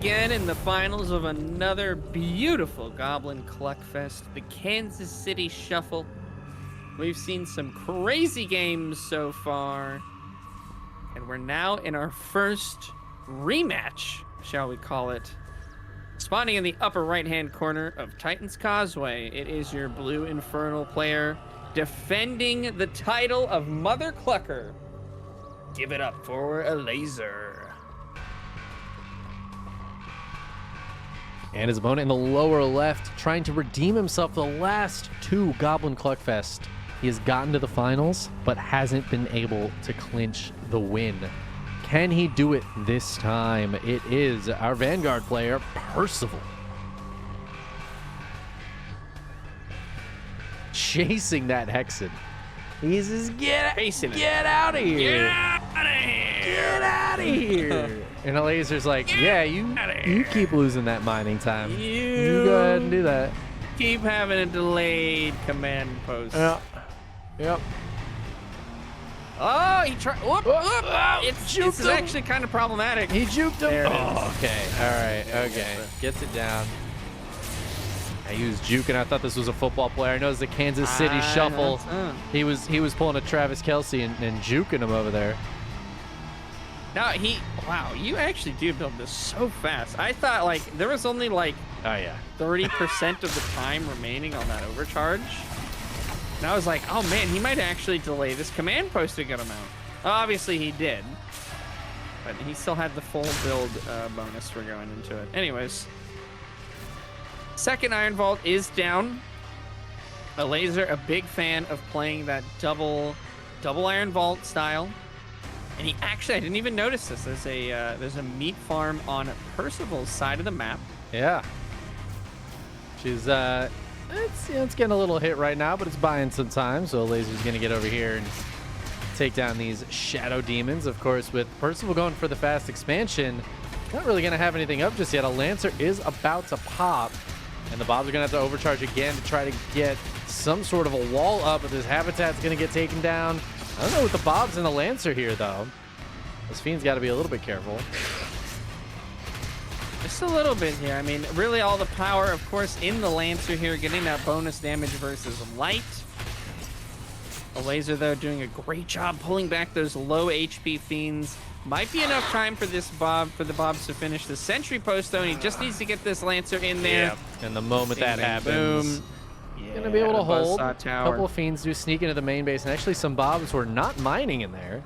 Again in the finals of another beautiful Goblin Cluckfest, the Kansas City Shuffle. We've seen some crazy games so far, and we're now in our first rematch, shall we call it. Spawning in the upper right-hand corner of Titan's Causeway, it is your blue Infernal player defending the title of Mother Clucker. Give it up for Elazer. And his opponent in the lower left, trying to redeem himself the last two Goblin Cluckfest. He has gotten to the finals, but hasn't been able to clinch the win. Can he do it this time? It is our Vanguard player, Percival. Chasing that Hexen. He's just, get out of here. Get out of here. Get out of here. And Elazer's like, yeah, you keep losing that mining time. You go ahead and do that. Keep having a delayed command post. Yep. Oh, he tried. It's actually kind of problematic. He juked him. There it oh, okay. All right. Okay. Gets it down. He was juking. I thought this was a football player. I know it's the Kansas City Shuffle. He was pulling a Travis Kelce and juking him over there. No, wow, you actually do build this so fast. I thought like there was only like 30% of the time remaining on that overcharge. And I was like, oh man, he might actually delay this command post a good amount. Obviously he did, but he still had the full build bonus for going into it. Anyways, second Iron Vault is down. Elazer, a big fan of playing that double Iron Vault style. And he actually, I didn't even notice this. There's a meat farm on Percival's side of the map. Yeah. She's it's getting a little hit right now, but it's buying some time. So Elazer's gonna get over here and take down these shadow demons. Of course, with Percival going for the fast expansion, not really gonna have anything up just yet. A Lancer is about to pop, and the Bobs are gonna have to overcharge again to try to get some sort of a wall up, but this habitat's gonna get taken down. I don't know with the Bobs and the Lancer here, though. This Fiend's got to be a little bit careful. Just a little bit here. I mean, really all the power, of course, in the Lancer here, getting that bonus damage versus light. Elazer, though, doing a great job pulling back those low HP Fiends. Might be enough time for the Bobs to finish the Sentry Post, though, and he just needs to get this Lancer in there. Yeah. And the moment that happens... Boom. Yeah, gonna be able to hold. A couple of Fiends do sneak into the main base, and actually some Bobs were not mining in there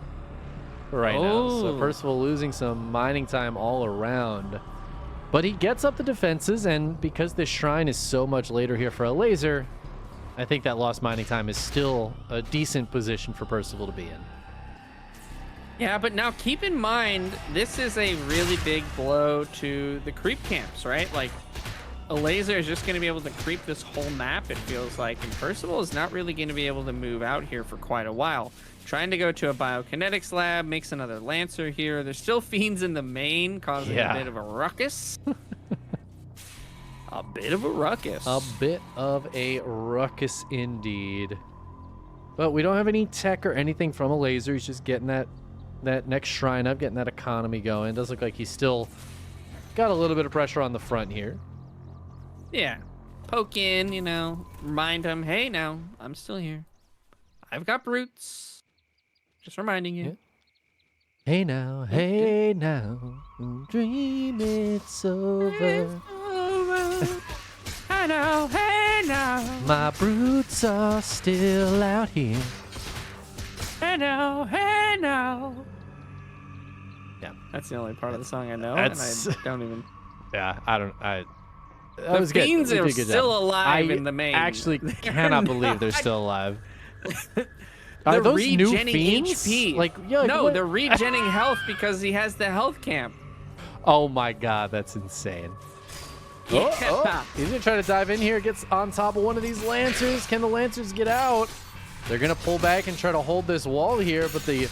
right now. So Percival losing some mining time all around. But he gets up the defenses, and because this shrine is so much later here for Elazer, I think that lost mining time is still a decent position for Percival to be in. Yeah, but now keep in mind, this is a really big blow to the creep camps, right? Like, Elazer is just going to be able to creep this whole map, it feels like, and Percival is not really going to be able to move out here for quite a while. Trying to go to a biokinetics lab, makes another Lancer here. There's still Fiends in the main, causing a bit of a ruckus. A bit of a ruckus. A bit of a ruckus indeed. But we don't have any tech or anything from Elazer. He's just getting that next shrine up, getting that economy going. Does look like he's still got a little bit of pressure on the front here. Yeah. Poke in, you know, remind him, hey, now, I'm still here. I've got brutes. Just reminding you. Yeah. Hey now, dream it's over. Hey now. My brutes are still out here. Hey now. Yeah. That's the only part of the song I know, That's... and I don't even... Yeah, The Fiends are still alive in the main. I actually cannot believe they're still alive. They're Are those regenning new Fiends? HP. No, they're regenning health because he has the health camp. Oh my god, that's insane. Yeah. He's gonna try to dive in here, gets on top of one of these Lancers. Can the Lancers get out? They're gonna pull back and try to hold this wall here, but the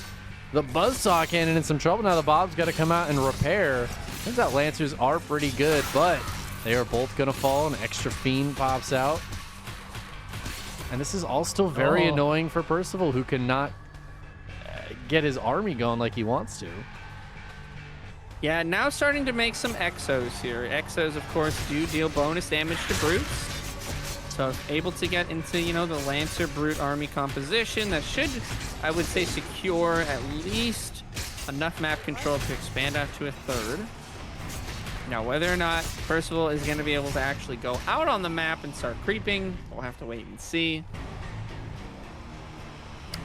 Buzzsaw Cannon in some trouble. Now the Bob's gotta come out and repair. Turns out Lancers are pretty good, but they are both gonna fall. An extra Fiend pops out. And this is all still very annoying for Percival, who cannot get his army going like he wants to. Yeah, now starting to make some Exos here. Exos, of course, do deal bonus damage to brutes. So if able to get into, the Lancer Brute army composition, that should, I would say, secure at least enough map control to expand out to a third. Now, whether or not Percival is going to be able to actually go out on the map and start creeping, we'll have to wait and see.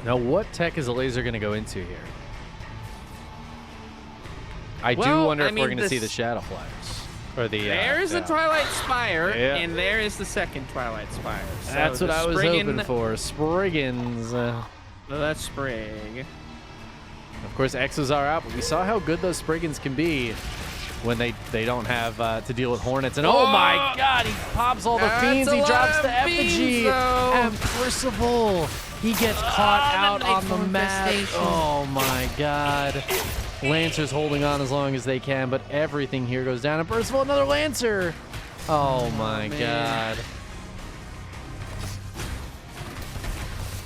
Now, what tech is Elazer going to go into here? I do wonder if we're going to see the Shadow Flyers. Or the, there's the Twilight Spire, and there is the second Twilight Spire. So that's what I was hoping for. Spriggans. Let's Sprig. Of course, Exos are out, but we saw how good those Spriggans can be when they don't have to deal with Hornets. And oh my god, he pops all the fiends. He drops the effigy. And Percival, he gets caught out on the map. Oh my god. Lancers holding on as long as they can, but everything here goes down. And Percival, another Lancer. Oh my god.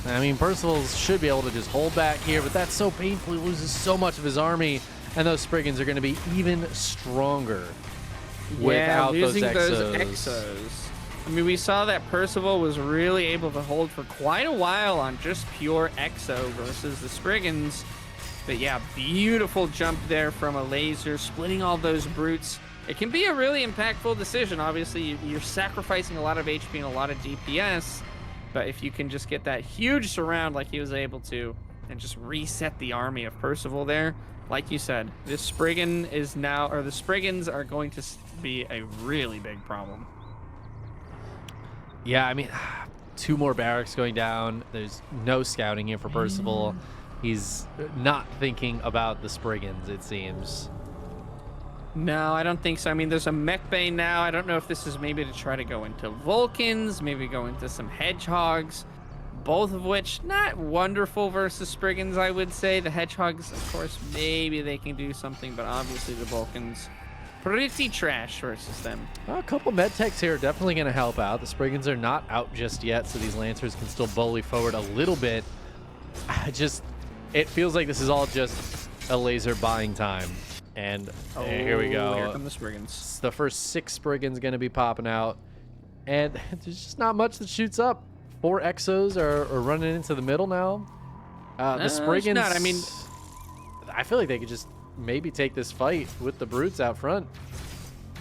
I mean, Percival should be able to just hold back here, but that's so painful. He loses so much of his army, and those Spriggans are going to be even stronger without those Exos. I mean, we saw that Percival was really able to hold for quite a while on just pure Exo versus the Spriggans. But yeah, beautiful jump there from Elazer, splitting all those brutes. It can be a really impactful decision. Obviously, you're sacrificing a lot of HP and a lot of DPS. But if you can just get that huge surround like he was able to and just reset the army of Percival there, like you said, this Spriggan is now, or the Spriggans are going to be a really big problem. Yeah, I mean, 2 more barracks going down. There's no scouting here for Percival. He's not thinking about the Spriggans, it seems. No, I don't think so. I mean, there's a mech bay now. I don't know if this is maybe to try to go into Vulcans, maybe go into some Hedgehogs, both of which not wonderful versus Spriggans, I would say. The Hedgehogs, of course, maybe they can do something, but obviously the Vulcans, pretty trash versus them. A couple med techs here are definitely going to help out. The Spriggans are not out just yet, so these Lancers can still bully forward a little bit. It feels like this is all just Elazer buying time. And here we go. Here come the Spriggans. The first 6 Spriggans going to be popping out. And there's just not much that shoots up. 4 Exos are running into the middle now. The Spriggans, I mean, I feel like they could just maybe take this fight with the brutes out front.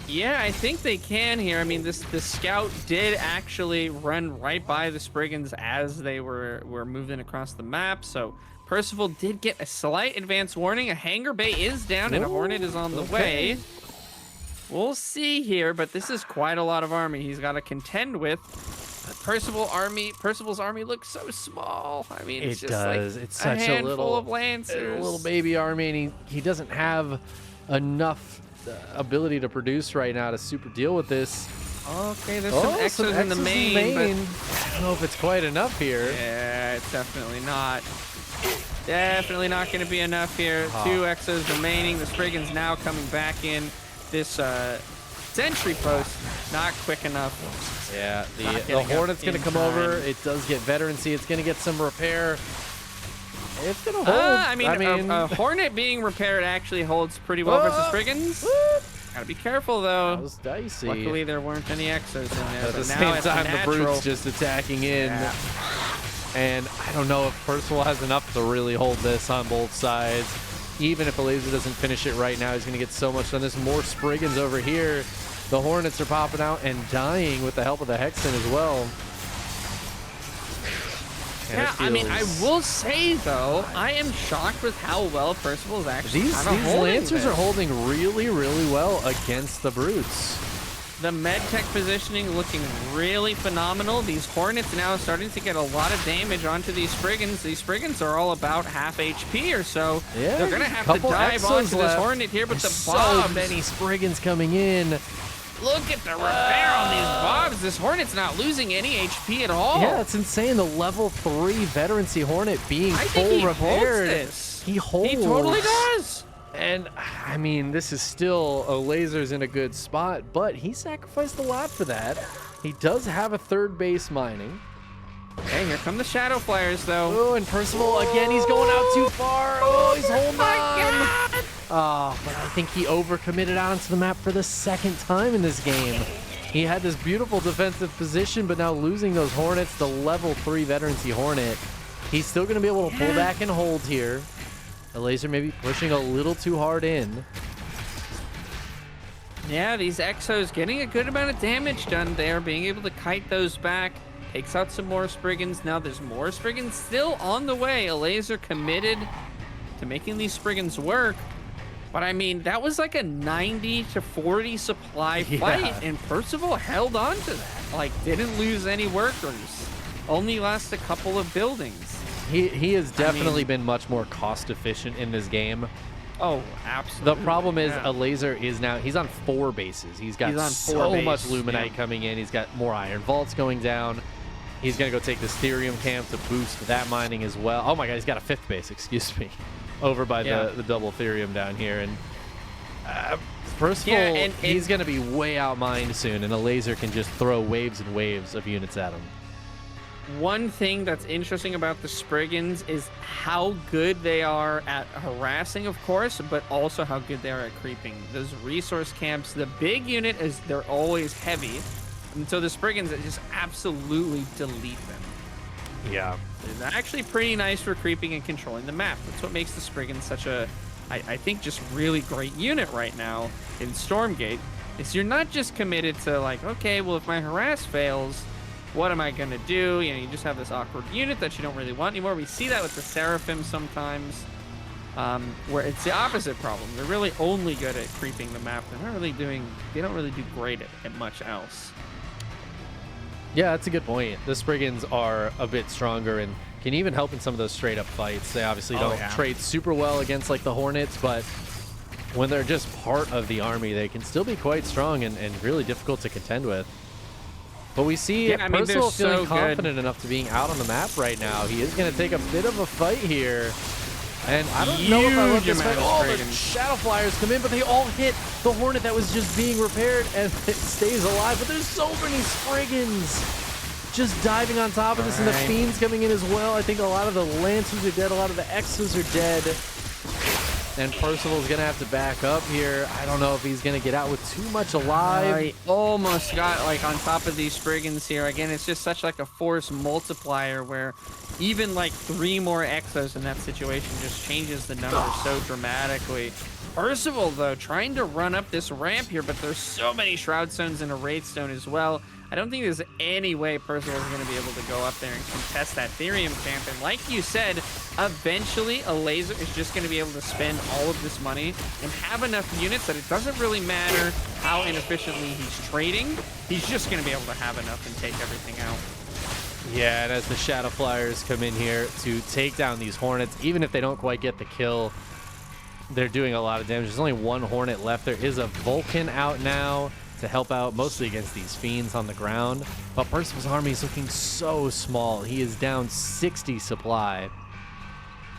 Yeah, I think they can here. I mean, the scout did actually run right by the Spriggans as they were moving across the map. So Percival did get a slight advance warning. A hangar bay is down and a Hornet is on the way. We'll see here, but this is quite a lot of army he's got to contend with. Percival's army looks so small. I mean, it's just like it's such a handful of Lancers. A little baby army, and he doesn't have enough ability to produce right now to super deal with this. Okay, there's some Exos in the main, but I don't know if it's quite enough here. Yeah, it's definitely not. Definitely not going to be enough here. 2 Exos remaining. The Spriggans now coming back in. This sentry post not quick enough. Yeah, the Hornet's going to come over. It does get veterancy. It's going to get some repair. It's going to hold. I mean, a Hornet being repaired actually holds pretty well versus Spriggans. Gotta be careful, though. That was dicey. Luckily, there weren't any Exos in there. At the same time, the Brute's just attacking in. Yeah. And I don't know if Percival has enough to really hold this on both sides. Even if Elazer doesn't finish it right now, he's going to get so much done. There's more Spriggans over here. The Hornets are popping out and dying with the help of the Hexen as well. Yeah, I mean, I will say, though, I am shocked with how well Percival is actually These Lancers are holding really, really well against the Brutes. The medtech positioning looking really phenomenal. These Hornets now starting to get a lot of damage onto these Spriggans. These Spriggans are all about half HP or so. Yeah, they're going to have to dive onto this Hornet here, but the bombs. So many Spriggans coming in. Look at the repair on these bombs. This Hornet's not losing any HP at all. Yeah, it's insane. The level 3 veterancy Hornet being full repaired. He holds. He totally does. And, I mean, this is still, Elazer's in a good spot, but he sacrificed a lot for that. He does have a 3rd base mining. Okay, here come the Shadow Flyers, though. Oh, and Percival, again, he's going out too far. Oh, he's holding on. God. Oh, but I think he overcommitted out onto the map for the second time in this game. He had this beautiful defensive position, but now losing those Hornets, the level 3 Veterancy Hornet, he's still going to be able to pull back and hold here. Elazer maybe pushing a little too hard in. Yeah, these Exos getting a good amount of damage done there, being able to kite those back. Takes out some more Spriggans. Now there's more Spriggans still on the way. Elazer committed to making these Spriggans work. But I mean, that was like a 90 to 40 supply fight, and Percival held on to that. Like, didn't lose any workers. Only lost a couple of buildings. He has definitely been much more cost efficient in this game. Oh, absolutely. The problem is Elazer is now, he's on 4 bases. He's got so much Luminite coming in. He's got more Iron Vaults going down. He's going to go take this Therium camp to boost that mining as well. Oh my god, he's got a 5th base, excuse me, over by the double Therium down here. And first of all, he's going to be way outmined soon, and Elazer can just throw waves and waves of units at him. One thing that's interesting about the Spriggans is how good they are at harassing, of course, but also how good they are at creeping. Those resource camps, the big unit is they're always heavy, and so the Spriggans just absolutely delete them. Yeah. They're actually pretty nice for creeping and controlling the map. That's what makes the Spriggans such a, I think, just really great unit right now in Stormgate, is you're not just committed to like, okay, well, if my harass fails, what am I going to do? You know, you just have this awkward unit that you don't really want anymore. We see that with the Seraphim sometimes, where it's the opposite problem. They're really only good at creeping the map. They're not really they don't really do great at much else. Yeah, that's a good point. The Spriggans are a bit stronger and can even help in some of those straight up fights. They obviously don't trade super well against like the Hornets, but when they're just part of the army, they can still be quite strong and really difficult to contend with. But we see Percival feeling confident enough to being out on the map right now. He is going to take a bit of a fight here. And I don't know if I love this fight. Oh, the Shadow Flyers come in, but they all hit the Hornet that was just being repaired, and it stays alive. But there's so many Spriggans just diving on top of this, and the Fiends coming in as well. I think a lot of the Lancers are dead. A lot of the Exos are dead. And Percival's going to have to back up here. I don't know if he's going to get out with too much alive. I almost got like on top of these Spriggans here. Again, it's just such like a force multiplier where even like 3 more Exos in that situation just changes the numbers so dramatically. Percival, though, trying to run up this ramp here, but there's so many Shroud Stones and a Wraith Stone as well. I don't think there's any way Percival's going to be able to go up there and contest that Therium camp. And like you said, eventually Elazer is just going to be able to spend all of this money and have enough units that it doesn't really matter how inefficiently he's trading. He's just going to be able to have enough and take everything out. Yeah, and as the Shadow Flyers come in here to take down these Hornets, even if they don't quite get the kill, they're doing a lot of damage. There's only 1 Hornet left. There is a Vulcan out now to help out mostly against these Fiends on the ground. But Percival's army is looking so small. He is down 60 supply.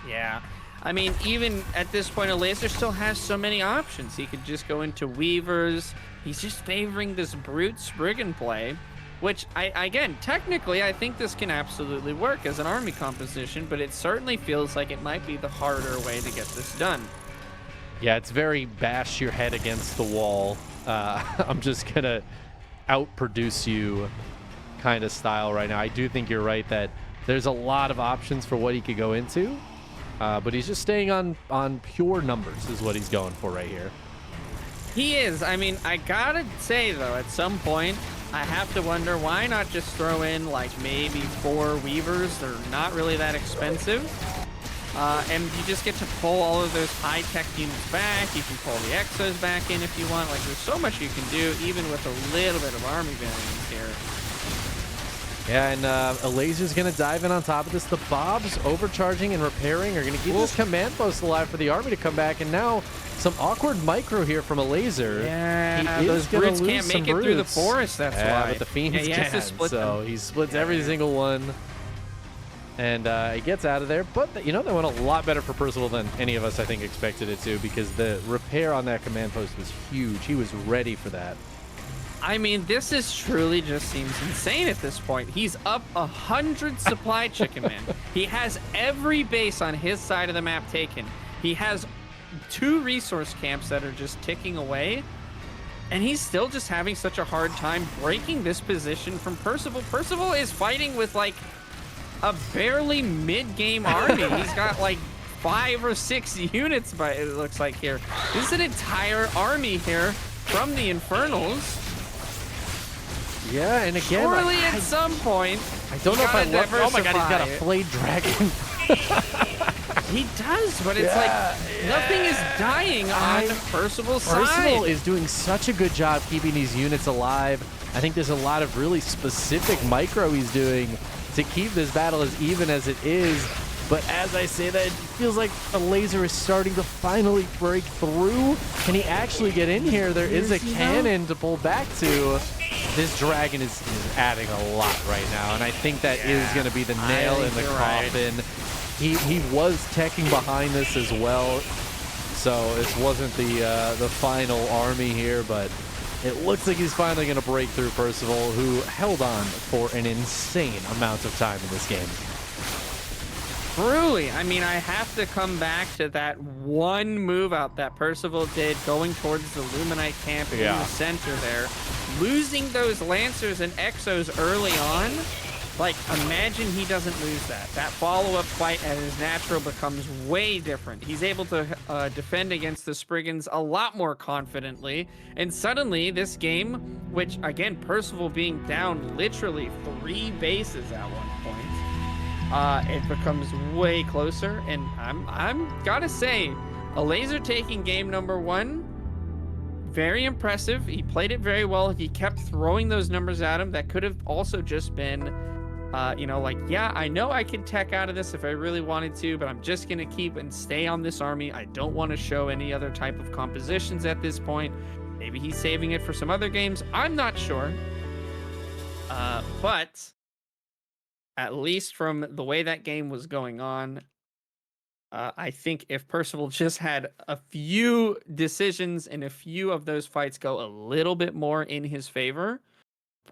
Yeah. I mean, even at this point, Elazer still has so many options. He could just go into Weavers. He's just favoring this Brute Spriggan play, which, again, technically, I think this can absolutely work as an army composition, but it certainly feels like it might be the harder way to get this done. Yeah, it's very bash your head against the wall. I'm just going to outproduce you kind of style right now. I do think you're right that there's a lot of options for what he could go into, but he's just staying on pure numbers is what he's going for right here. He is. I mean, I gotta say, though, at some point, I have to wonder why not just throw in, like, maybe 4 Weavers. They're not really that expensive. And you just get to pull all of those high-tech units back. You can pull the Exos back in if you want. Like, there's so much you can do, even with a little bit of army variance here. Yeah, and Elazer's going to dive in on top of this. The Bobs overcharging and repairing are going to keep this command post alive for the army to come back. And now some awkward micro here from Elazer. Yeah, those brutes can't make it through the forest, that's why. But the Fiends can, so he splits every single one. And he gets out of there. But, you know, that went a lot better for Percival than any of us, I think, expected it to, because the repair on that command post was huge. He was ready for that. I mean, this is truly just seems insane at this point. He's up 100 supply Chickenman. He has every base on his side of the map taken. He has 2 resource camps that are just ticking away. And he's still just having such a hard time breaking this position from Percival. Percival is fighting with like a barely mid-game army. He's got like 5 or 6 units, but it looks like here. This is an entire army here from the Infernals. Yeah, and again, surely at some point, I don't know if I love. Oh my god, he's got a it. flayed dragon. He does, but it's like nothing is dying on Percival's side. Percival is doing such a good job keeping these units alive. I think there's a lot of really specific micro he's doing to keep this battle as even as it is. But as I say that, it feels like Elazer is starting to finally break through. Can he actually get in here? There is a cannon to pull back to. This dragon is adding a lot right now, and I think that is going to be the nail in the coffin. Right. He was teching behind this as well, so it wasn't the final army here, but it looks like he's finally going to break through Percival, who held on for an insane amount of time in this game. Truly, I mean, I have to come back to that one move out that Percival did going towards the Luminite camp in the center there. Losing those Lancers and Exos early on, like, imagine he doesn't lose that. That follow-up fight at his natural becomes way different. He's able to defend against the Spriggans a lot more confidently, and suddenly this game, which, again, Percival being down literally 3 bases at one point, it becomes way closer, and I'm gotta say, Elazer taking game number 1, very impressive. He played it very well. He kept throwing those numbers at him. That could have also just been, you know, like, yeah, I know I could tech out of this if I really wanted to, but I'm just gonna keep and stay on this army. I don't want to show any other type of compositions at this point. Maybe he's saving it for some other games. I'm not sure. But at least from the way that game was going on, I think if Percival just had a few decisions and a few of those fights go a little bit more in his favor,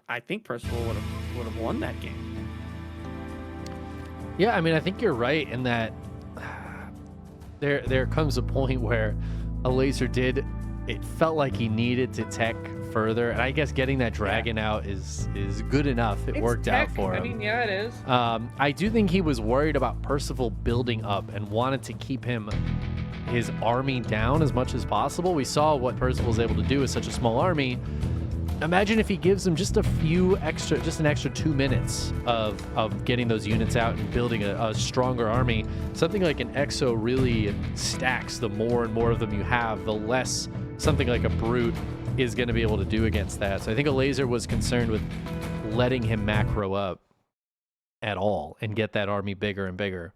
I think Percival would have won that game. Yeah, I mean, I think you're right in that there comes a point where Elazer did. It felt like he needed to tech further, and I guess getting that dragon out is good enough. It's worked out for him. I mean, yeah, it is. I do think he was worried about Percival building up and wanted to keep his army down as much as possible. We saw what Percival was able to do with such a small army. Imagine if he gives him just an extra 2 minutes of getting those units out and building a stronger army. Something like an Exo really stacks. The more and more of them you have, the less something like a Brute is going to be able to do against that. So I think Elazer was concerned with letting him macro up at all and get that army bigger and bigger.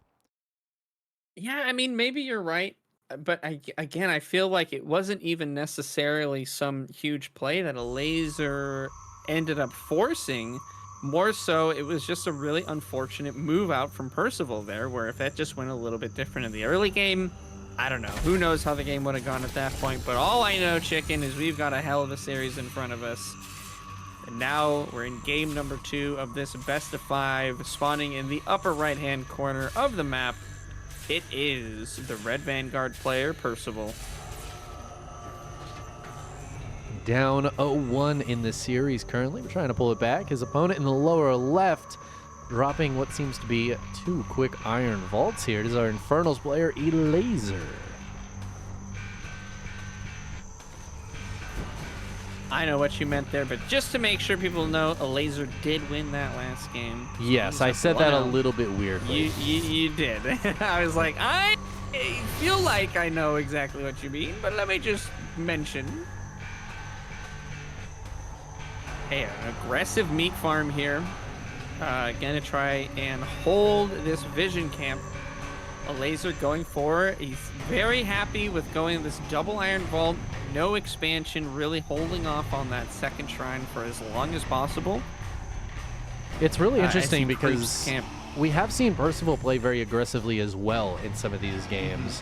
Yeah, I mean, maybe you're right. But again, I feel like it wasn't even necessarily some huge play that Elazer ended up forcing. More so, it was just a really unfortunate move out from Percival there, where if that just went a little bit different in the early game, I don't know. Who knows how the game would have gone at that point. But all I know, Chicken, is we've got a hell of a series in front of us. And now we're in game number 2 of this best of 5, spawning in the upper right-hand corner of the map. It is the Red Vanguard player, Percival. Down 0-1 in the series currently. We're trying to pull it back. His opponent in the lower left dropping what seems to be 2 quick iron vaults here. It is our Infernals player, Elazer. I know what you meant there, but just to make sure people know, Elazer did win that last game. Yes, I said that a little bit weirdly. You did. I was like, I feel like I know exactly what you mean, but let me just mention. Hey, an aggressive meat farm here. Gonna try and hold this vision camp. Elazer going for it. He's very happy with going this double iron vault. No expansion, really holding off on that second shrine for as long as possible. It's really interesting because we have seen Percival play very aggressively as well in some of these games.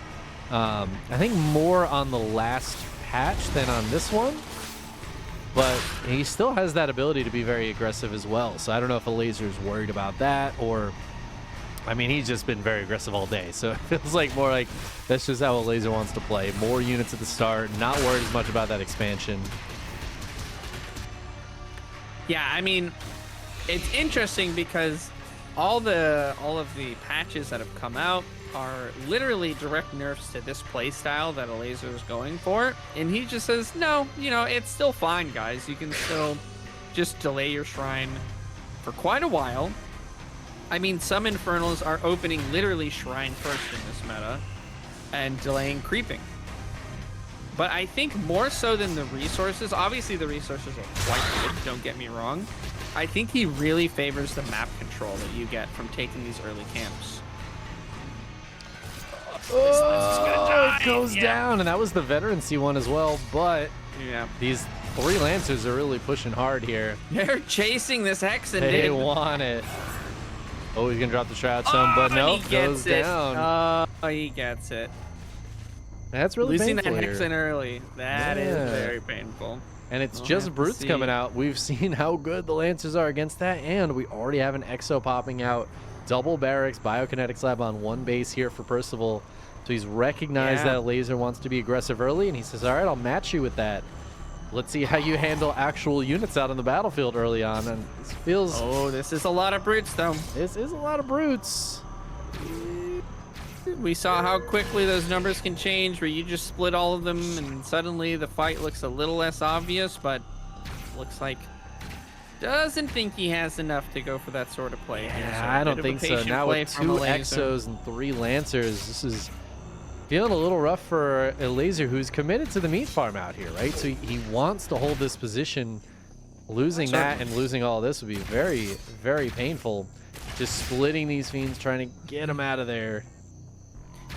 I think more on the last patch than on this one, but he still has that ability to be very aggressive as well. So I don't know if Elazer's worried about that, or I mean, he's just been very aggressive all day, so it feels like more like that's just how Elazer wants to play. More units at the start, not worried as much about that expansion. Yeah, I mean, it's interesting because all of the patches that have come out are literally direct nerfs to this playstyle that Elazer is going for, and he just says, no, it's still fine, guys. You can still just delay your shrine for quite a while. I mean, some Infernals are opening literally shrine first in this meta and delaying creeping. But I think more so than the resources, obviously the resources are quite good, don't get me wrong. I think he really favors the map control that you get from taking these early camps. Oh, it goes down, and that was the veterancy one as well, but yeah, these 3 Lancers are really pushing hard here. They're chasing this Hexen. They want it. Oh, he's gonna drop the Shroud Stone, but no, goes down. Oh, he gets it. That's really losing painful that here. Hexen early. That is very painful. And it's just Brutes coming out. We've seen how good the Lancers are against that, and we already have an Exo popping out. Double barracks, biokinetics lab on 1 base here for Percival. So he's recognized that Elazer wants to be aggressive early, and he says, all right, I'll match you with that. Let's see how you handle actual units out on the battlefield early on. And this feels... Oh, this is a lot of Brutes, though. This is a lot of Brutes. We saw how quickly those numbers can change, where you just split all of them, and suddenly the fight looks a little less obvious, but looks like doesn't think he has enough to go for that sort of play. Yeah, I don't think so. Now with 2 Exos and 3 Lancers, this is feeling a little rough for Elazer, who's committed to the meat farm out here, right? So he wants to hold this position. Losing that and losing all this would be very, very painful. Just splitting these Fiends, trying to get them out of there.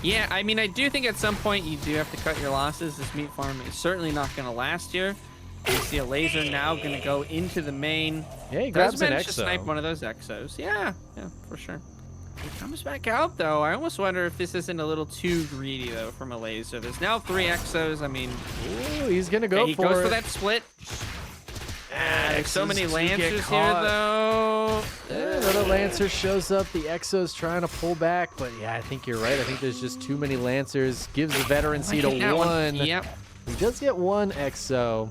Yeah, I mean, I do think at some point you do have to cut your losses. This meat farm is certainly not going to last here. You see Elazer now going to go into the main. Yeah, he grabs an Exo. To snipe one of those Exos. Yeah, for sure. He comes back out, though. I almost wonder if this isn't a little too greedy, though, from Elazer. There's now 3 Exos. I mean... Ooh, he's going to go for it. He goes for that split. There's so many Lancers here, though. Another Lancer shows up. The Exo's trying to pull back, but yeah, I think you're right. I think there's just too many Lancers. Gives the veterancy to 1. Yep. He does get 1 Exo.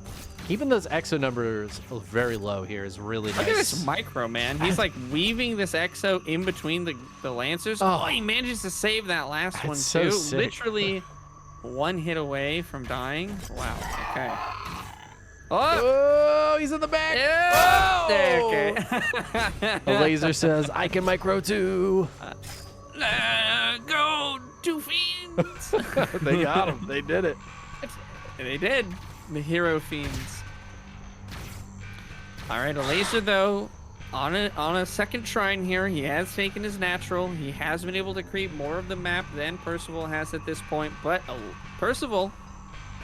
Keeping those Exo numbers very low here is really nice. Look at this micro, man. He's like weaving this Exo in between the Lancers. Oh, he manages to save that last one, too. So literally 1 hit away from dying. Wow, okay. Oh, he's in the back. Oh, okay. Elazer says, I can micro too. Go, 2 Fiends. They got him. They did it. They did. The hero Fiends. All right, Elazer, though, on a second shrine here. He has taken his natural. He has been able to create more of the map than Percival has at this point. But Percival,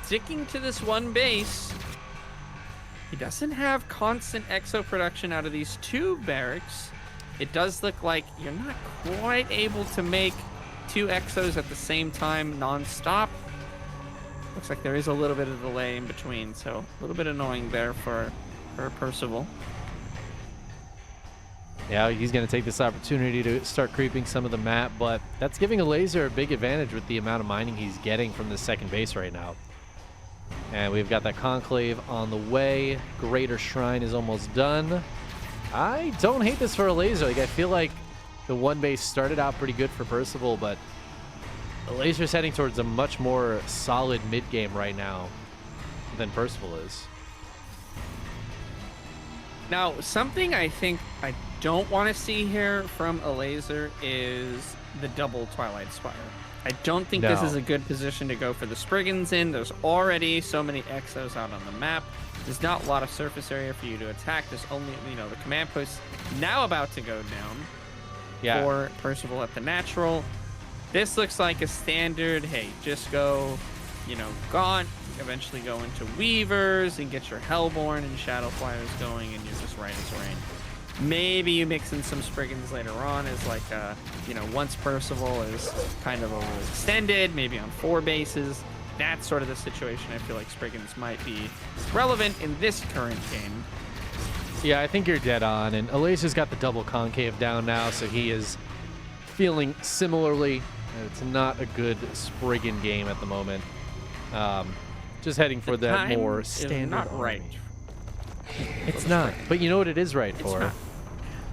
sticking to this 1 base... He doesn't have constant Exo production out of these 2 barracks. It does look like you're not quite able to make 2 Exos at the same time non-stop. Looks like there is a little bit of delay in between, so a little bit annoying there for Percival. Yeah, he's going to take this opportunity to start creeping some of the map, but that's giving Elazer a big advantage with the amount of mining he's getting from the second base right now. And we've got that Conclave on the way. Greater Shrine is almost done. I don't hate this for Elazer. Like, I feel like the 1 base started out pretty good for Percival, but Elazer's heading towards a much more solid mid-game right now than Percival is. Now, something I think I don't want to see here from Elazer is the double Twilight Spire. I don't think this is a good position to go for the Spriggans in. There's already so many Exos out on the map. There's not a lot of surface area for you to attack. There's only, the command post now about to go down for Percival at the natural. This looks like a standard, hey, just go, Gaunt, eventually go into Weavers and get your Hellborn and Shadow Flyers going, and you're just right as rain. Maybe you mix in some Spriggans later on as like, once Percival is kind of overextended, maybe on 4 bases. That's sort of the situation I feel like Spriggans might be relevant in this current game. Yeah, I think you're dead on. And Elazer's got the double concave down now, so he is feeling similarly. It's not a good Spriggan game at the moment. Just heading for that more standard. Not right. It's not. But you know what it is right for? Not.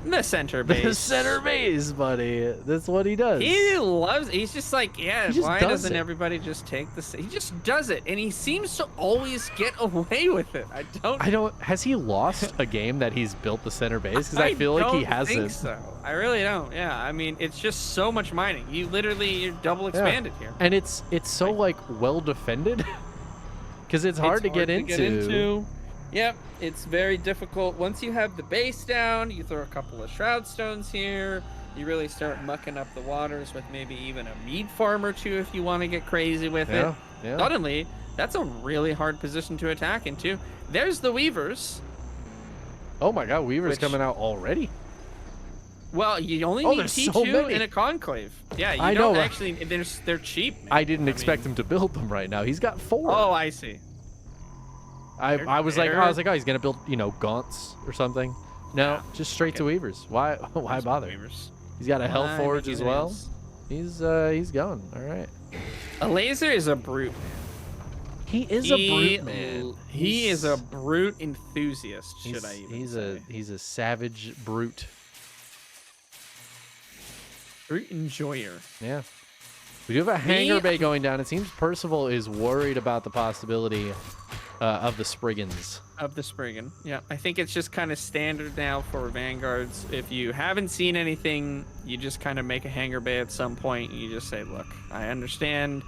The center base. The center base, buddy. That's what he does. He loves. He's just like, yeah. Why doesn't it. everybody just take this? He just does it, and he seems to always get away with it. I don't. Has he lost a game that he's built the center base? Because I feel like he hasn't. I think so. I really don't. Yeah. I mean, it's just so much mining. You're double expanded here. And it's so like well defended. Because it's hard to get into. Yep, it's very difficult. Once you have the base down, you throw a couple of shroud stones here. You really start mucking up the waters with maybe even a meat farm or two if you want to get crazy with it. Yeah. Suddenly, that's a really hard position to attack into. There's the Weavers. Oh my God, Weavers coming out already? Well, you only need T2 in a conclave. Yeah, you don't actually. They're cheap. Man. I didn't expect him to build them right now. He's got 4. Oh, I see. I was like, oh, he's gonna build, gaunts or something. No, just straight to Weavers. Why bother? Weavers. He's got a Hellforge as well. He's going. All right. Elazer is a brute. He is a brute, man. He is a brute enthusiast. Should I even say? He's a savage brute. Brute enjoyer. Yeah. We do have a hangar bay going down. It seems Percival is worried about the possibility of the Spriggans. Of the Spriggan. Yeah. I think it's just kind of standard now for Vanguards. If you haven't seen anything, you just kind of make a hangar bay at some point. And you just say, look, I understand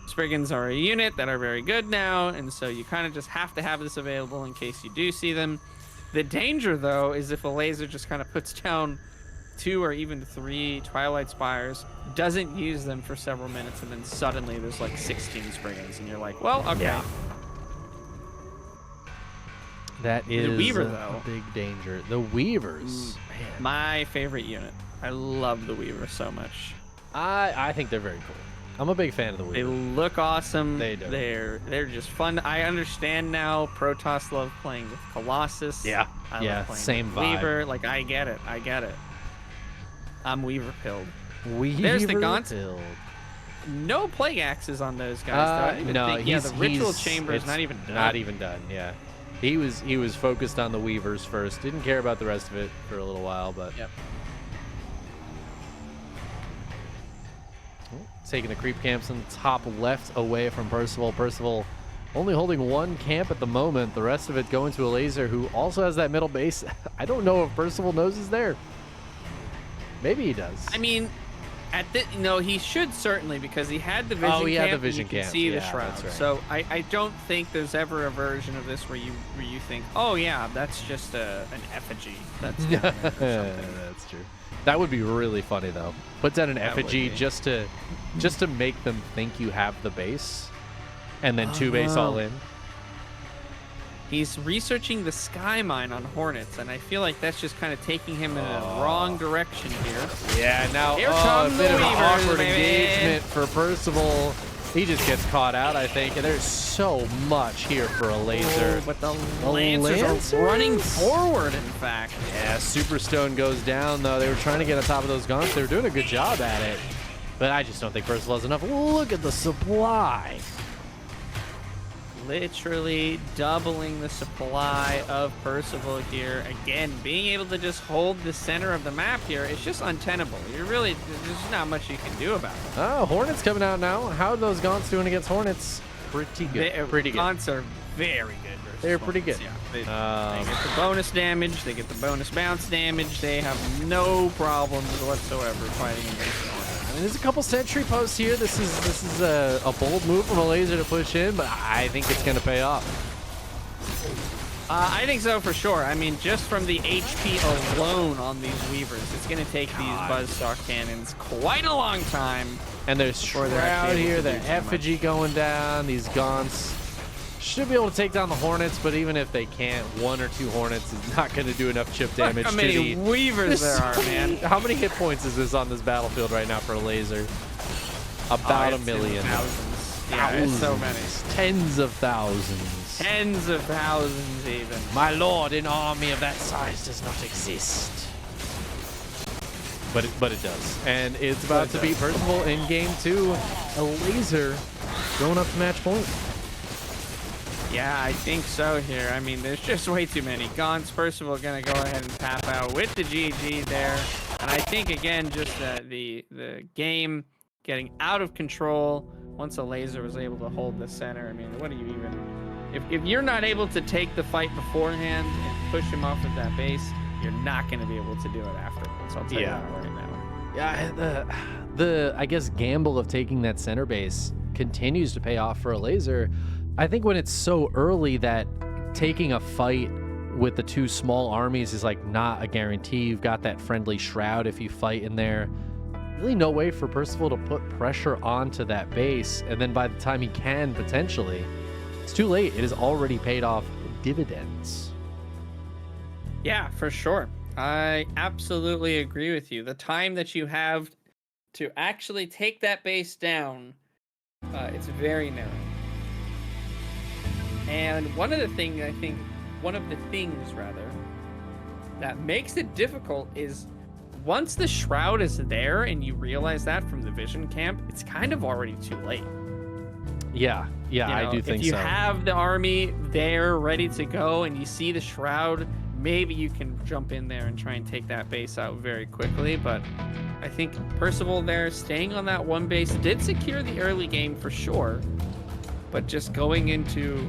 Spriggans are a unit that are very good now. And so you kind of just have to have this available in case you do see them. The danger, though, is if Elazer just kind of puts down 2 or even 3 Twilight Spires, doesn't use them for several minutes, and then suddenly there's like 16 Spriggans, and you're like, well, okay. Yeah. That is the Weaver, though, a big danger. The Weavers. Man. My favorite unit. I love the Weaver so much. I think they're very cool. I'm a big fan of the Weaver. They look awesome. They do. They're just fun. I understand now. Protoss love playing with Colossus. Yeah. I love playing same with vibe. Weaver. Like, I get it. I'm Weaver pilled. There's the Gaunt. No plague axes on those guys. Though. No, the ritual chamber is not even done. Not even done. Yeah, he was focused on the Weavers first. Didn't care about the rest of it for a little while, but yep. Taking the creep camps in the top left away from Percival. Percival only holding 1 camp at the moment. The rest of it going to Elazer, who also has that middle base. I don't know if Percival knows is there. Maybe he does. I mean, he should certainly, because he had the vision camp. Oh, he had the vision camp. You can see the shroud. Right. So I don't think there's ever a version of this where you think, oh yeah, that's just an effigy. That's that's true. That would be really funny though. Put down an effigy just to make them think you have the base, and then 2 base all in. He's researching the sky mine on Hornets, and I feel like that's just kind of taking him in a wrong direction here. Yeah, now a bit of an awkward engagement for Percival. He just gets caught out, I think, and there's so much here for Elazer. But the Lancers are running forward, in fact. Yeah, Superstone goes down, though. They were trying to get on top of those gaunts. They were doing a good job at it, but I just don't think Percival has enough. Look at the supply. Literally doubling the supply of Percival here. Again, being able to just hold the center of the map here, it's just untenable. There's just not much you can do about it. Oh, Hornets coming out now. How are those Gaunts doing against Hornets? Pretty good. Gaunts are very good. They're pretty good. Yeah, they get the bonus damage. They get the bonus bounce damage. They have no problems whatsoever fighting against Hornets. There's a couple sentry posts here. This is a bold move from Elazer to push in, but I think it's going to pay off. I think so for sure. I mean, just from the HP alone on these Weavers, it's going to take these Buzzsaw cannons quite a long time. And there's Shroud here, the effigy going down, these Gaunts. Should be able to take down the Hornets, but even if they can't, 1 or 2 Hornets is not going to do enough chip damage. How many Weavers there are, man? How many hit points is this on this battlefield right now for Elazer? About a million. Thousands. Yeah, it's so many. Tens of thousands. Tens of thousands, even. My lord, an army of that size does not exist. but it does. And it's about to beat Percival in game 2. Elazer going up to match point. Yeah, I think so here. I mean, there's just way too many. Gaunt's Percival going to go ahead and tap out with the GG there. And I think, again, just the game getting out of control once Elazer was able to hold the center. I mean, what do you even... If you're not able to take the fight beforehand and push him off of that base, you're not going to be able to do it afterwards. I'll tell you that right now. Yeah, the I guess gamble of taking that center base continues to pay off for Elazer. I think when it's so early that taking a fight with the two small armies is like not a guarantee. You've got that friendly shroud if you fight in there. Really no way for Percival to put pressure onto that base, and then by the time he can potentially, it's too late. It has already paid off dividends. Yeah, for sure. I absolutely agree with you. The time that you have to actually take that base down, it's very narrow. And one of the things that makes it difficult is once the shroud is there and you realize that from the vision camp, it's kind of already too late. Yeah, I do think so. If you have the army there ready to go and you see the shroud, maybe you can jump in there and try and take that base out very quickly. But I think Percival there staying on that one base did secure the early game for sure. But just going into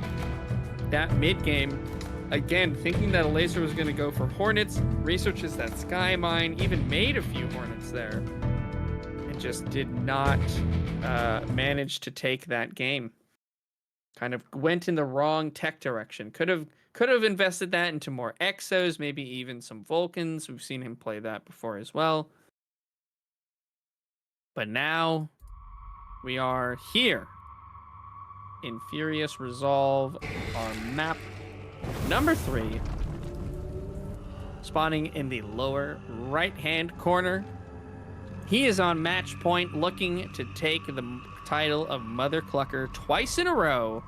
that mid game, again, thinking that Elazer was going to go for Hornets, researches that Sky Mine, even made a few Hornets there, and just did not manage to take that game. Kind of went in the wrong tech direction. Could have invested that into more Exos, maybe even some Vulcans. We've seen him play that before as well. But now we are here in Furious Resolve, our map number 3, spawning in the lower right-hand corner. He is on match point, looking to take the title of Mother Clucker twice in a row.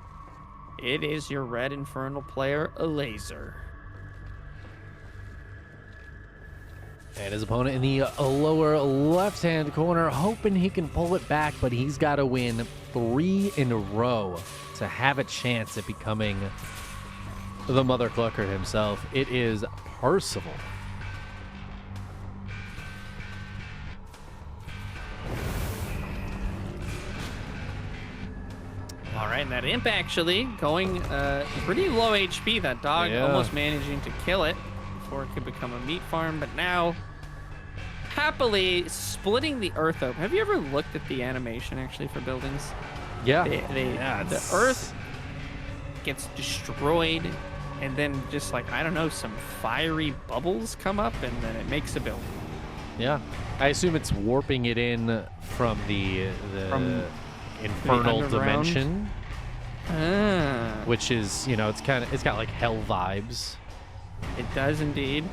It is your Red Infernal player, Elazer. And his opponent in the lower left-hand corner, hoping he can pull it back, but he's got to win 3 in a row to have a chance at becoming the Mother Clucker himself. It is Percival. All right, and that imp actually going pretty low HP. That dog almost managing to kill it before it could become a meat farm, but now happily splitting the earth open. Have you ever looked at the animation actually for buildings? Yeah. The earth gets destroyed, and then just like, I don't know, some fiery bubbles come up, and then it makes a building. Yeah. I assume it's warping it in from the infernal dimension. Which is, it's got like hell vibes. It does indeed.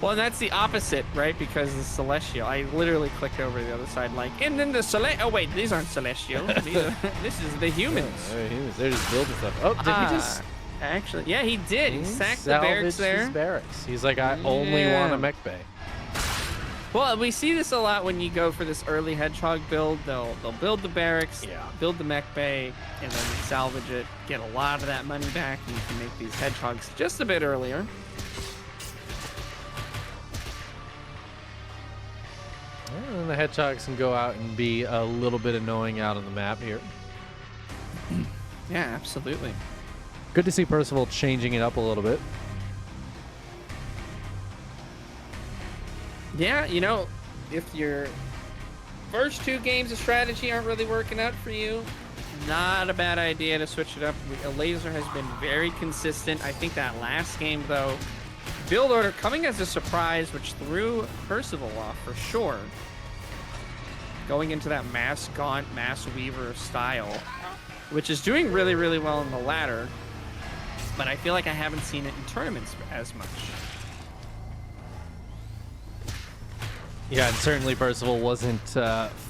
Well, and that's the opposite, right? Because the celestial. I literally clicked over the other side, like, and then the celestial. Oh wait, these aren't celestial. This is the humans. They're just building stuff. Oh, did he just? Actually, yeah, he did. He sacked the barracks there. His barracks. He's like, I only want a mech bay. Well, we see this a lot when you go for this early hedgehog build. They'll build the barracks, build the mech bay, and then salvage it, get a lot of that money back, and you can make these hedgehogs just a bit earlier. And the hedgehogs can go out and be a little bit annoying out on the map here. Yeah, absolutely. Good to see Percival changing it up a little bit. Yeah, if your first 2 games of strategy aren't really working out for you, not a bad idea to switch it up. Elazer has been very consistent. I think that last game, though, build order coming as a surprise, which threw Percival off for sure. Going into that mass gaunt, mass weaver style, which is doing really, really well in the ladder, but I feel like I haven't seen it in tournaments as much. Yeah, and certainly Percival wasn't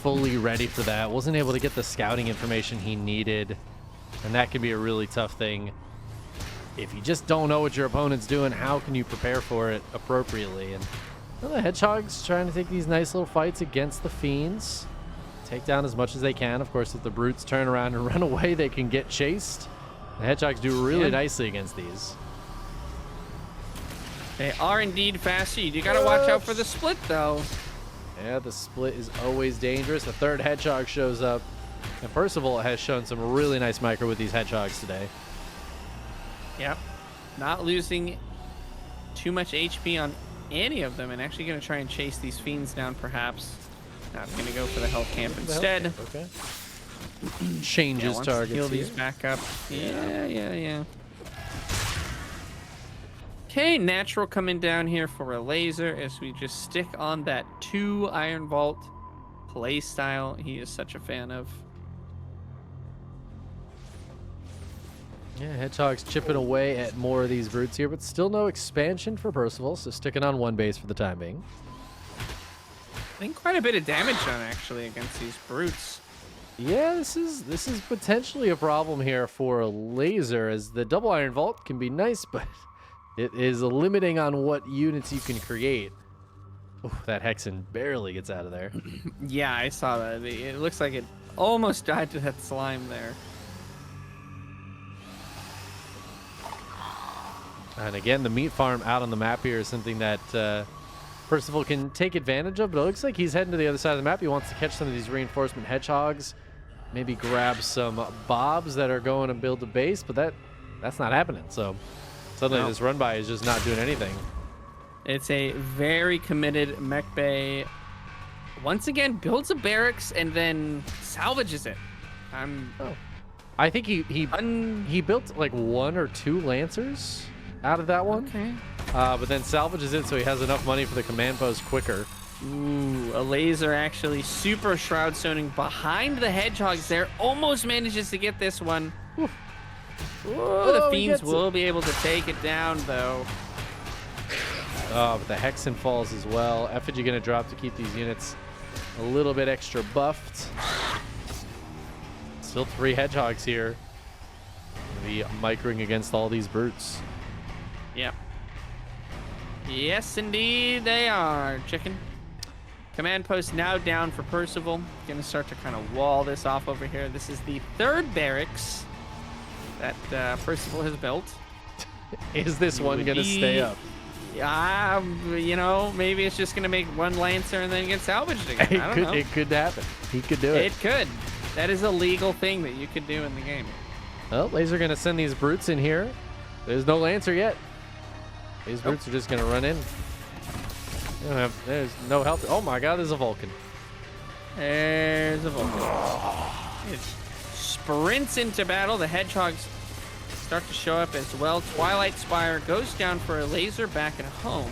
fully ready for that. Wasn't able to get the scouting information he needed, and that can be a really tough thing. If you just don't know what your opponent's doing, how can you prepare for it appropriately? And Well, the Hedgehogs trying to take these nice little fights against the Fiends. Take down as much as they can. Of course, if the Brutes turn around and run away, they can get chased. The Hedgehogs do really nicely against these. They are indeed faster. You gotta watch out for the split, though. Yeah, the split is always dangerous. The third Hedgehog shows up. And Percival has shown some really nice micro with these Hedgehogs today. Yep. Not losing too much HP on any of them, and actually going to try and chase these Fiends down, perhaps. Not going to go for the health camp instead. Okay. Changes targets. Heal these back up. Yeah. Okay, Natural coming down here for a laser as we just stick on that 2 Iron Vault play style he is such a fan of. Yeah, Hedgehog's chipping away at more of these Brutes here, but still no expansion for Percival, so sticking on 1 base for the time being. I think quite a bit of damage done, actually, against these Brutes. Yeah, this is potentially a problem here for Elazer, as the double Iron Vault can be nice, but it is limiting on what units you can create. Ooh, that Hexen barely gets out of there. Yeah, I saw that. It looks like it almost died to that slime there. And again, the meat farm out on the map here is something that Percival can take advantage of, but it looks like he's heading to the other side of the map. He wants to catch some of these reinforcement Hedgehogs, maybe grab some Bobs that are going to build a base, but that's not happening. So suddenly this run by is just not doing anything. It's a very committed mech bay. Once again, builds a barracks and then salvages it. I think he built like 1 or 2 Lancers out of that one. Okay. But then salvages it so he has enough money for the command post quicker. Ooh, a laser actually super shroud zoning behind the Hedgehogs there. Almost manages to get this one. Whoa, the Fiends will be able to take it down, though. Oh, but the Hexen falls as well. Effigy going to drop to keep these units a little bit extra buffed. Still 3 Hedgehogs here. Be microing against all these Brutes. Yep. Yes, indeed, they are, Chicken. Command post now down for Percival. Gonna start to kind of wall this off over here. This is the 3rd barracks that Percival has built. Is this one gonna stay up? You know, maybe it's just gonna make 1 Lancer and then get salvaged again. I don't know. It could happen. He could do it. It could. That is a legal thing that you could do in the game. Well, Laser gonna send these Brutes in here. There's no Lancer yet. These Brutes are just gonna run in. There's no help. Oh my God, there's a Vulcan. There's a Vulcan. It sprints into battle. The Hedgehogs start to show up as well. Twilight Spire goes down for a laser back at home.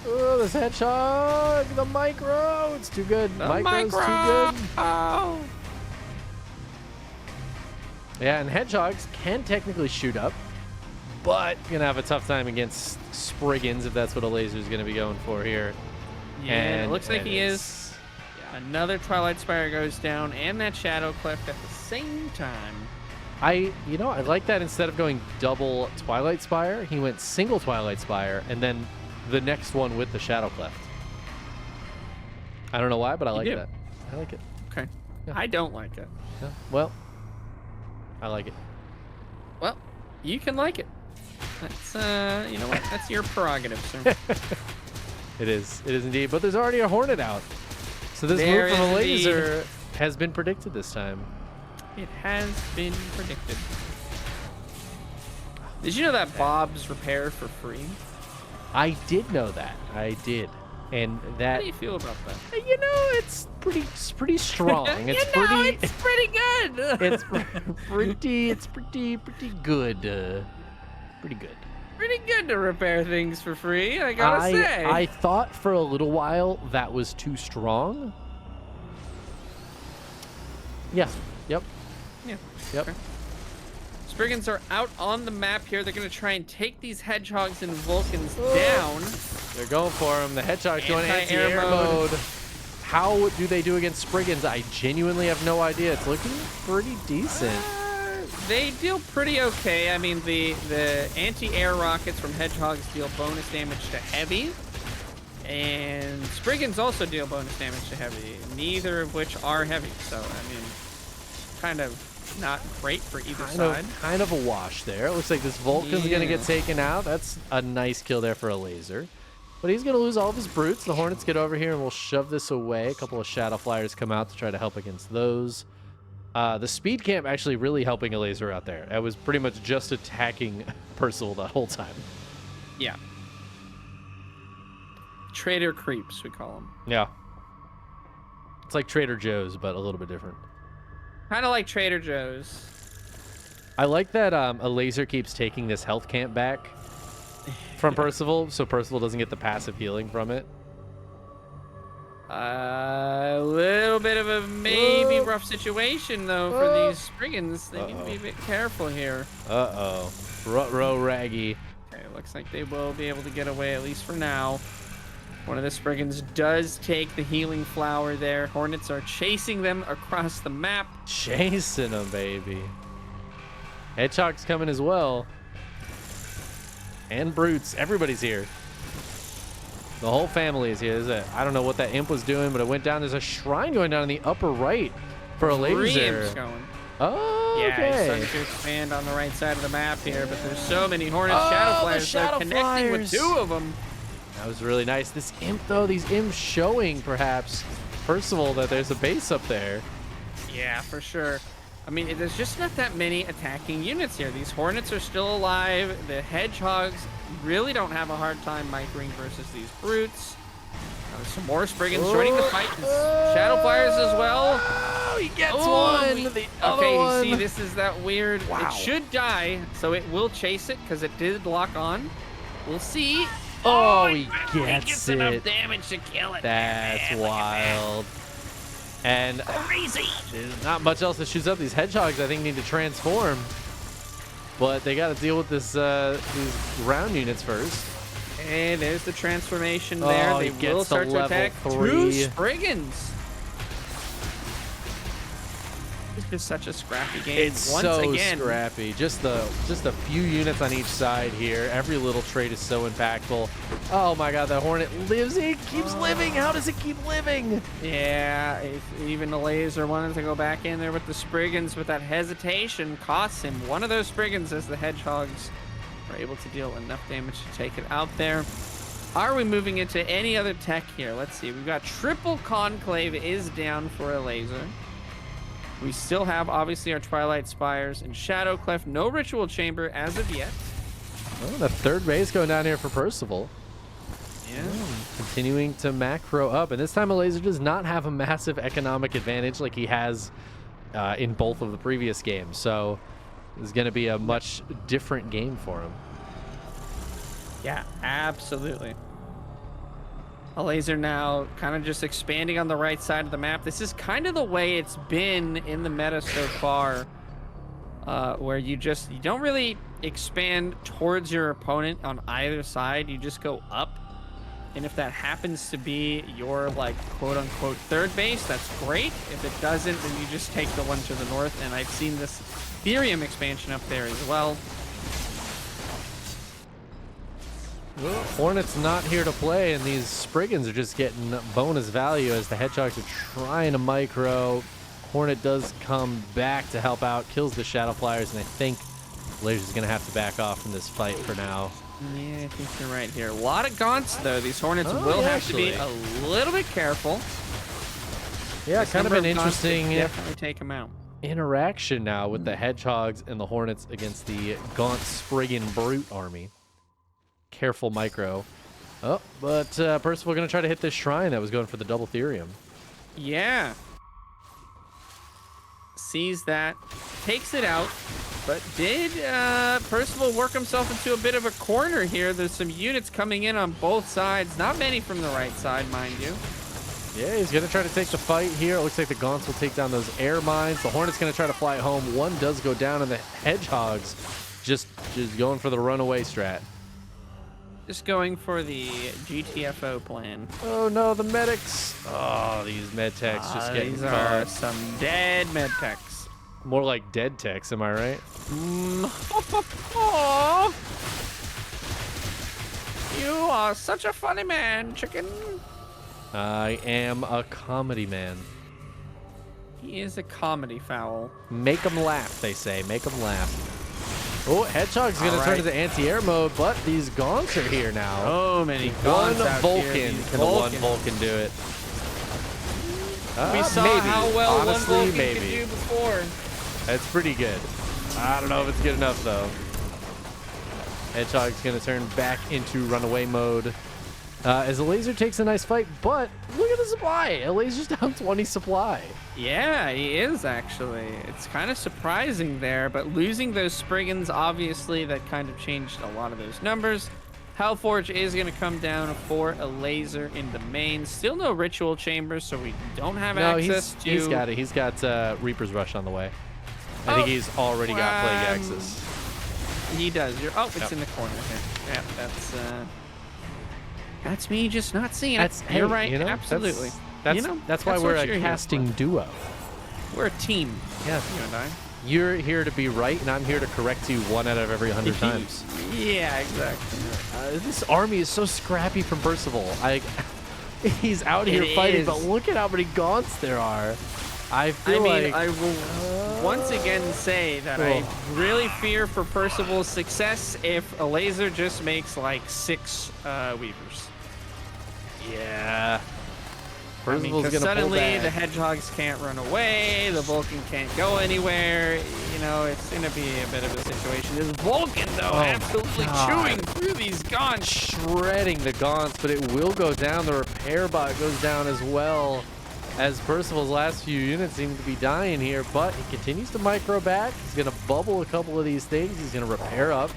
Oh, this Hedgehog, the micro, it's too good. Micro's too good. Oh. Yeah, and Hedgehogs can technically shoot up, but gonna have a tough time against Spriggans if that's what a laser is gonna be going for here. Yeah, and it looks like he is. Another Twilight Spire goes down, and that Shadow Cleft at the same time. I like that instead of going double Twilight Spire, he went single Twilight Spire, and then the next one with the Shadow Cleft. I don't know why, but I like that. I like it. Okay. Yeah. I don't like it. Yeah. Well, I like it. Well, you can like it. That's, you know what? That's your prerogative, sir. It is indeed. But there's already a Hornet out. So this There move from a is laser has been predicted this time. It has been predicted. Did you know that Bob's repair for free? I did know that. I did. And that. How do you feel about that? You know, it's pretty strong. It's it's pretty good. It's pretty good. Pretty good. Pretty good to repair things for free, I gotta say. I thought for a little while that was too strong. Yeah. Yep. Yeah. Yep. Okay. Spriggans are out on the map here. They're going to try and take these Hedgehogs and Vulcans down. They're going for them. The Hedgehog's going Anti-air anti-air mode. How do they do against Spriggans? I genuinely have no idea. It's looking pretty decent. They deal pretty okay. I mean, the anti-air rockets from Hedgehogs deal bonus damage to heavy. And Spriggans also deal bonus damage to heavy, neither of which are heavy. So, I mean, kind of not great for either side. Kind of a wash there. It looks like this Vulcan's going to get taken out. That's a nice kill there for Elazer. But he's going to lose all of his brutes. The Hornets get over here and we'll shove this away. A couple of Shadow Flyers come out to try to help against those. The speed camp actually really helping Elazer out there. I was pretty much just attacking Percival that whole time. Yeah. Trader creeps, we call them. Yeah. It's like Trader Joe's, but a little bit different. Kind of like Trader Joe's. I like that Elazer keeps taking this health camp back from Percival, so Percival doesn't get the passive healing from it. A little bit of a maybe rough situation, though, for these Spriggans. They need to be a bit careful here. Uh-oh. Ruh-roh raggy. Okay, looks like they will be able to get away, at least for now. One of the Spriggans does take the healing flower there. Hornets are chasing them across the map. Chasing them, baby. Hedgehog's coming as well. And brutes. Everybody's here. The whole family is here. I don't know what that imp was doing, but it went down. There's a shrine going down in the upper right for Elazer. Going. Oh, yeah, okay. he's starting to expand on the right side of the map here, but there's so many Hornets Shadow Flyers. They're connecting with two of them. That was really nice. This imp, though, these imps showing, perhaps, first of all, that there's a base up there. Yeah, for sure. I mean, there's just not that many attacking units here. These Hornets are still alive. The Hedgehogs really don't have a hard time microing versus these brutes. There's some more Spriggans joining the fight. Shadow Flyers as well. Oh, he gets one. Okay, you see, this is that weird. Wow. It should die, so it will chase it because it did lock on. We'll see. Oh, he gets enough damage to kill it. That's wild. And crazy. There's not much else that shoots up. These Hedgehogs, I think, need to transform. But they got to deal with this these round units first. And there's the transformation there. Oh, they will start to attack 2 Spriggans. It's just such a scrappy game. It's so scrappy. Just a few units on each side here. Every little trait is so impactful. Oh my God, the Hornet lives. It keeps living. How does it keep living? Yeah, even the Elazer wanted to go back in there with the Spriggans, but that hesitation costs him one of those Spriggans as the Hedgehogs are able to deal enough damage to take it out there. Are we moving into any other tech here? Let's see. We've got triple Conclave is down for Elazer. We still have, obviously, our Twilight Spires and Shadow Clef. No Ritual Chamber as of yet. Oh, the third base going down here for Percival. Yeah. Continuing to macro up. And this time, Elazer does not have a massive economic advantage like he has in both of the previous games. So it's going to be a much different game for him. Yeah, absolutely. Elazer now kind of just expanding on the right side of the map. This is kind of the way it's been in the meta so far, where you don't really expand towards your opponent on either side. You just go up. And if that happens to be your, like, quote-unquote third base, that's great. If it doesn't, then you just take the one to the north. And I've seen this Therium expansion up there as well. Hornet's not here to play, and these Spriggans are just getting bonus value as the Hedgehogs are trying to micro. Hornet does come back to help out, kills the Shadow Flyers, and I think Elazer's going to have to back off from this fight for now. Yeah, I think you're right here. A lot of gaunts, though. These Hornets will have to be a little bit careful. Yeah, kind of an interesting definitely take them out. Interaction now with the Hedgehogs and the Hornets against the Gaunt Spriggan Brute army. Careful micro. Oh, but Percival going to try to hit this shrine that was going for the double Therium. Yeah. Sees that, takes it out, but did Percival work himself into a bit of a corner here? There's some units coming in on both sides. Not many from the right side, mind you. Yeah, he's going to try to take the fight here. It looks like the Gaunts will take down those air mines. The Hornet's going to try to fly home. One does go down, and the Hedgehogs just going for the runaway strat. Just going for the GTFO plan. Oh no, the medics. Oh, these med techs just getting these caught. Are some dead med techs. More like dead techs, am I right? You Oh, such a funny man, Chicken. I am a comedy man. He is a comedy fowl. Make them laugh, they say. Make them laugh. Oh, Hedgehog's going to turn into anti-air mode, but these Gaunts are here now. So many Gaunts One out Vulcan. here. Can the one Vulcan do it? We saw maybe. how well Honestly, one Vulcan maybe. could do before. That's pretty good. I don't know if it's good enough, though. Hedgehog's going to turn back into runaway mode. As Elazer takes a nice fight, but look at the supply. Elazer's down 20 supply. Yeah, he is actually. It's kind of surprising there, but losing those Spriggans, obviously, that kind of changed a lot of those numbers. Hellforge is going to come down for Elazer in the main. Still no Ritual Chambers, so we don't have access to... he's got it. He's got Reaper's Rush on the way. I think he's already got Plague Axis. He does. It's in the corner here. Yeah, that's me just not seeing it. You're right. You know, absolutely. That's why we're a casting duo. We're a team. Yeah. You and I. You're here to be right, and I'm here to correct you 1 out of every 100 times. Yeah, exactly. This army is so scrappy from Percival. He's out here fighting, but look at how many Gaunts there are. I will once again say that I really fear for Percival's success if Elazer just makes like 6 Weavers. Yeah. Percival's gonna suddenly the Hedgehogs can't run away, the Vulcan can't go anywhere. You know, it's gonna be a bit of a situation. This Vulcan, though, absolutely chewing through these Gaunts. Shredding the Gaunts, but it will go down. The repair bot goes down as well, as Percival's last few units seem to be dying here, but he continues to micro back. He's going to bubble a couple of these things. He's going to repair up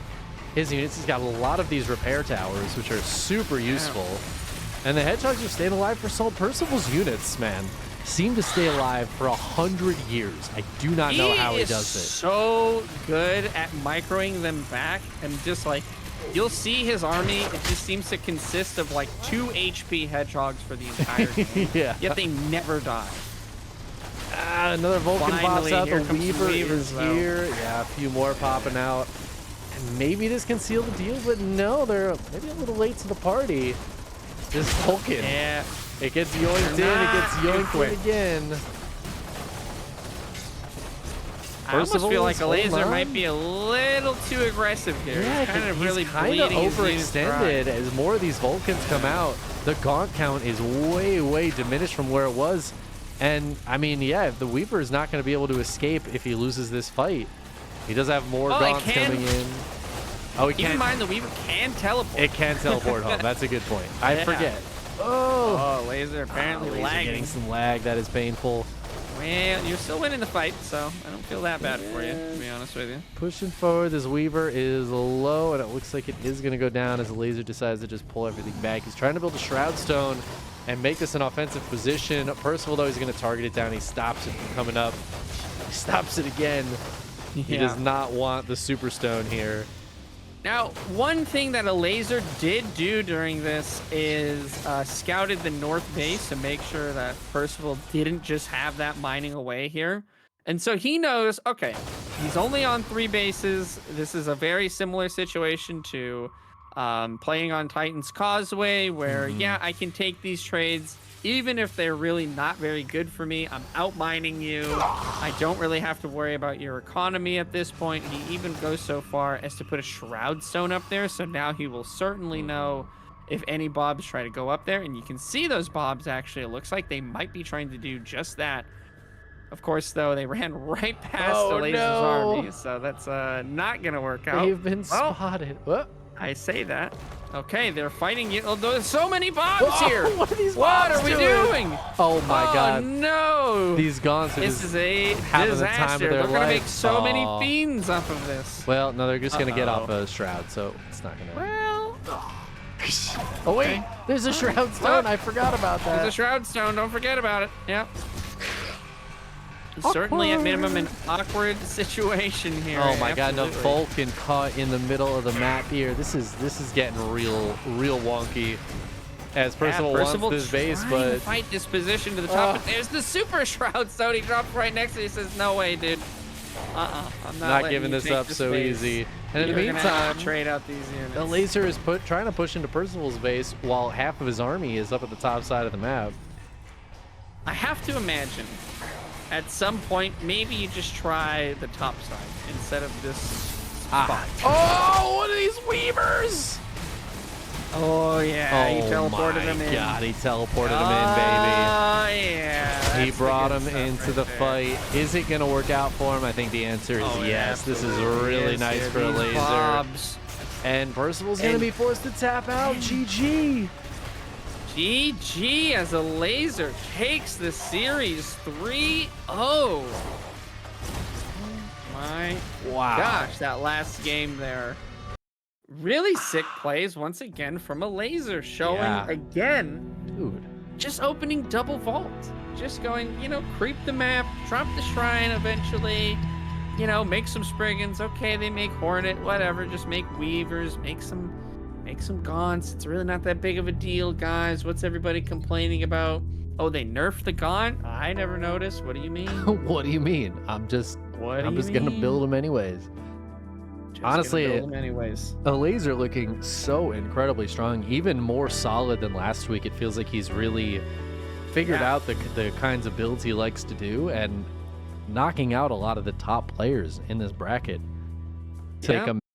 his units. He's got a lot of these repair towers, which are super useful. And the Hedgehogs are staying alive for Salt. Percival's units, man, seem to stay alive for 100 years. I do not know how he does it. So good at microing them back, and just like, you'll see his army, it just seems to consist of like 2 HP Hedgehogs for the entire game. Yet they never die. Another Vulcan pops out. The Weaver is here. Yeah, a few more popping out. And maybe this can seal the deal, but no, they're maybe a little late to the party. This Vulcan. Yeah. It gets yoinked in, it gets yoinked in again. I almost feel like Elazer might be a little too aggressive here. Yeah, he's kind of really overextended as more of these Vulcans come out. The Gaunt count is way, way diminished from where it was. And, I mean, yeah, the Weaver is not going to be able to escape if he loses this fight. He does have more Gaunts coming in. Oh, he Keep in mind, the Weaver can teleport. It can teleport home. That's a good point. I forget. Oh, Elazer apparently lagging. Getting some lag. That is painful. Well, you're still winning the fight, so I don't feel that bad for you, to be honest with you. Pushing forward, this Weaver is low, and it looks like it is going to go down as Elazer decides to just pull everything back. He's trying to build a Shroud Stone and make this an offensive position. Percival, though, he's going to target it down. He stops it from coming up. He stops it again. He does not want the Super Stone here. Now, one thing that Elazer did do during this is scouted the north base to make sure that Percival didn't just have that mining away here. And so he knows, okay, he's only on 3 bases. This is a very similar situation to playing on Titan's Causeway, where, yeah, I can take these trades. Even if they're really not very good for me, I'm out mining you. I don't really have to worry about your economy at this point. He even goes so far as to put a Shroud Stone up there, so now he will certainly know if any Bobs try to go up there. And you can see those Bobs, actually. It looks like they might be trying to do just that. Of course, though, they ran right past Elazer's army, so that's not going to work out. They've been spotted. What? I say that. Okay, they're fighting you. Oh, there's so many Bobs here. What are these What Bobs are we doing? Oh my God! No! These Gaunts are This is a having the time of disaster. their They're gonna life. make so many fiends off of this. Well, no, they're just gonna get off a Shroud, so it's not gonna. Well. Oh wait, there's a Shroud Stone. I forgot about that. There's a Shroud Stone. Don't forget about it. Yep. Certainly, at minimum, an awkward situation here. Oh my God! No, Vulcan caught in the middle of the map here. This is getting real wonky. As Percival wants this base, but fight this position to the top. But there's the Super Shroud Stone. He drops right next to it. He says, "No way, dude. I'm not giving this up so easy." And in the You're gonna have meantime, to trade out these units. Elazer is trying to push into Percival's base while half of his army is up at the top side of the map. I have to imagine, at some point, maybe you just try the top side instead of this spot. Oh, what are these weavers? Oh, yeah, he Oh teleported my him in. God, he teleported him in, baby. Oh, yeah. He that's brought the him good stuff into right the there. fight. Is it going to work out for him? I think the answer is Oh, it yes. This is absolutely really is. nice Yeah, for these Elazer. Bobs. And Percival's going to And- be forced to tap out. GG. GG as Elazer takes the series 3-0. My Wow. gosh, that last game there. Really sick plays once again from Elazer, showing Yeah. again, Dude. just opening double vault. Just going, creep the map, drop the shrine eventually, make some Spriggans. Okay, they make Hornet, whatever. Just make Weavers, make some Gaunts. It's really not that big of a deal, guys. What's everybody complaining about? Oh, they nerfed the Gaunt? I never noticed. What do you mean? What do you mean? I'm just going to build them anyways. Just Honestly, gonna build them anyways. Elazer looking so incredibly strong, even more solid than last week. It feels like he's really figured out the kinds of builds he likes to do and knocking out a lot of the top players in this bracket. Take Yeah. a